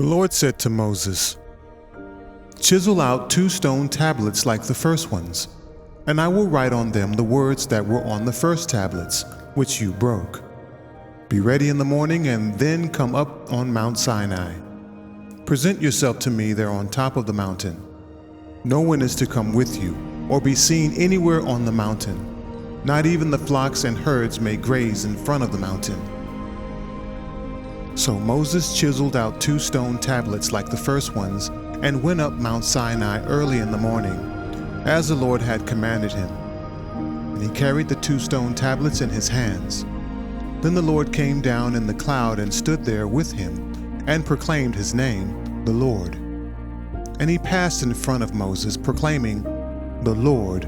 The Lord said to Moses, "Chisel out 2 stone tablets like the first ones, and I will write on them the words that were on the first tablets, which you broke. Be ready in the morning and then come up on Mount Sinai. Present yourself to me there on top of the mountain. No one is to come with you or be seen anywhere on the mountain. Not even the flocks and herds may graze in front of the mountain." So Moses chiseled out 2 stone tablets like the first ones and went up Mount Sinai early in the morning, as the Lord had commanded him. And he carried the 2 stone tablets in his hands. Then the Lord came down in the cloud and stood there with him, and proclaimed his name, the Lord. And he passed in front of Moses, proclaiming, the Lord,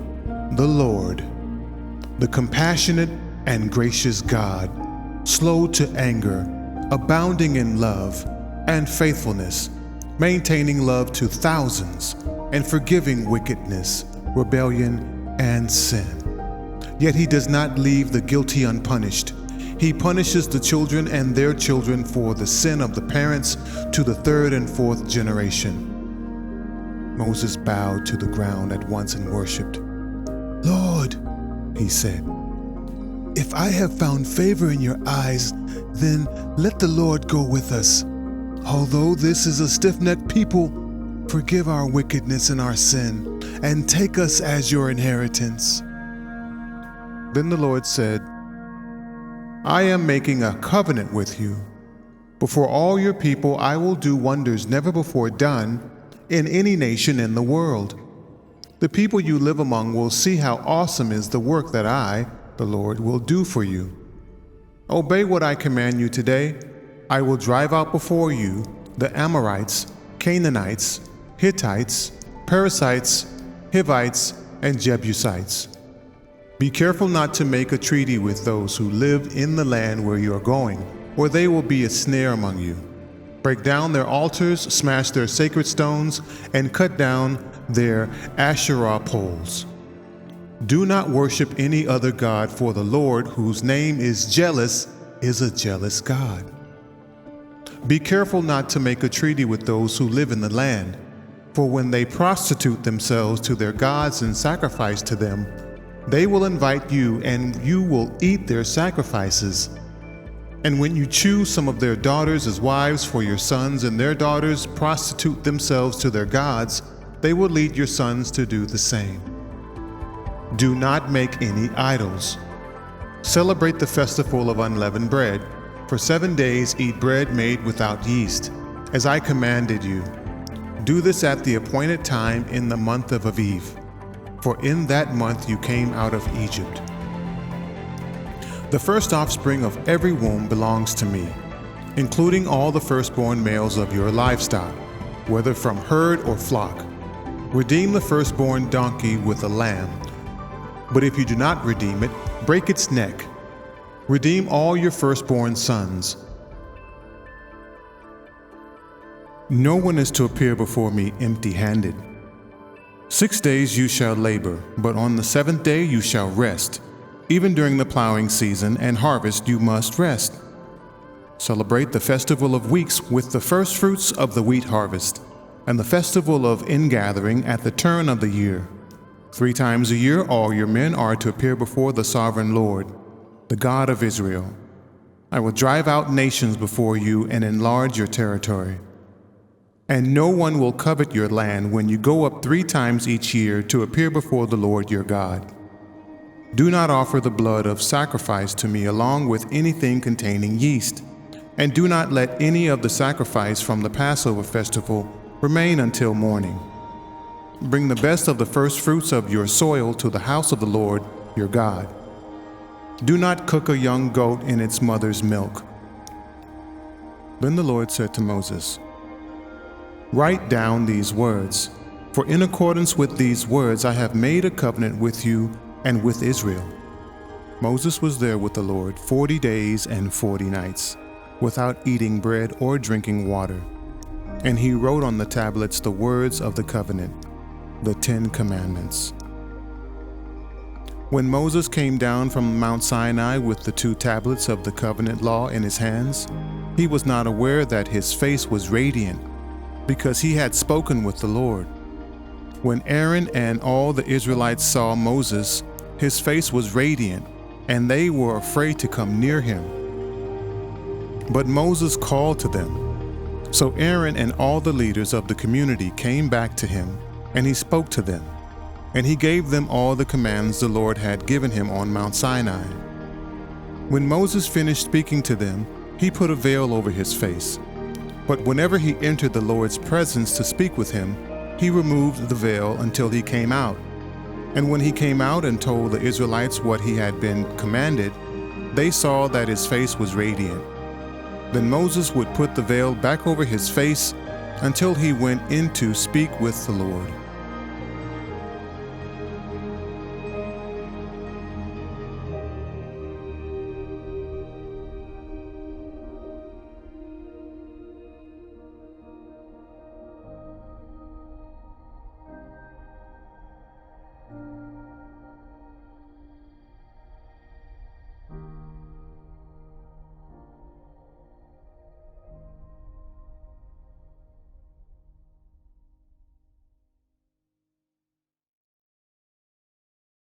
the compassionate and gracious God, slow to anger, abounding in love and faithfulness, maintaining love to thousands, and forgiving wickedness, rebellion, and sin. Yet he does not leave the guilty unpunished. He punishes the children and their children for the sin of the parents to the 3rd and 4th generation. Moses bowed to the ground at once and worshipped. "Lord," he said, "if I have found favor in your eyes, then let the Lord go with us. Although this is a stiff-necked people, forgive our wickedness and our sin, and take us as your inheritance." Then the Lord said, "I am making a covenant with you. Before all your people I will do wonders never before done in any nation in the world. The people you live among will see how awesome is the work that I, the Lord, will do for you. Obey what I command you today. I will drive out before you the Amorites, Canaanites, Hittites, Perizzites, Hivites, and Jebusites. Be careful not to make a treaty with those who live in the land where you are going, or they will be a snare among you. Break down their altars, smash their sacred stones, and cut down their Asherah poles. Do not worship any other god, for the Lord, whose name is jealous, is a jealous God. Be careful not to make a treaty with those who live in the land, for when they prostitute themselves to their gods and sacrifice to them, they will invite you, and you will eat their sacrifices. And when you choose some of their daughters as wives for your sons, and their daughters prostitute themselves to their gods, they will lead your sons to do the same. Do not make any idols. Celebrate the festival of unleavened bread. For 7 days eat bread made without yeast, as I commanded you. Do this at the appointed time in the month of Aviv, for in that month you came out of Egypt. The first offspring of every womb belongs to me, including all the firstborn males of your livestock, whether from herd or flock. Redeem the firstborn donkey with a lamb. But if you do not redeem it, break its neck. Redeem all your firstborn sons. No one is to appear before me empty-handed. 6 days you shall labor, but on the 7th day you shall rest. Even during the plowing season and harvest you must rest. Celebrate the festival of weeks with the first fruits of the wheat harvest, and the festival of ingathering at the turn of the year. 3 times a year all your men are to appear before the sovereign Lord, the God of Israel. I will drive out nations before you and enlarge your territory. And no one will covet your land when you go up 3 times each year to appear before the Lord your God. Do not offer the blood of sacrifice to me along with anything containing yeast, and do not let any of the sacrifice from the Passover festival remain until morning. Bring the best of the first fruits of your soil to the house of the Lord your God. Do not cook a young goat in its mother's milk. Then the Lord said to Moses, "Write down these words, for in accordance with these words I have made a covenant with you and with Israel." Moses was there with the Lord 40 days and 40 nights, without eating bread or drinking water. And he wrote on the tablets the words of the covenant, the 10 Commandments. When Moses came down from Mount Sinai with the 2 tablets of the covenant law in his hands, He was not aware that his face was radiant, because he had spoken with the Lord. When Aaron and all the Israelites saw Moses, his face was radiant, and they were afraid to come near him. But Moses called to them. So Aaron and all the leaders of the community came back to him, and he spoke to them. And he gave them all the commands the Lord had given him on Mount Sinai. When Moses finished speaking to them, he put a veil over his face. But whenever he entered the Lord's presence to speak with him, he removed the veil until he came out. And when he came out and told the Israelites what he had been commanded, they saw that his face was radiant. Then Moses would put the veil back over his face until he went in to speak with the Lord.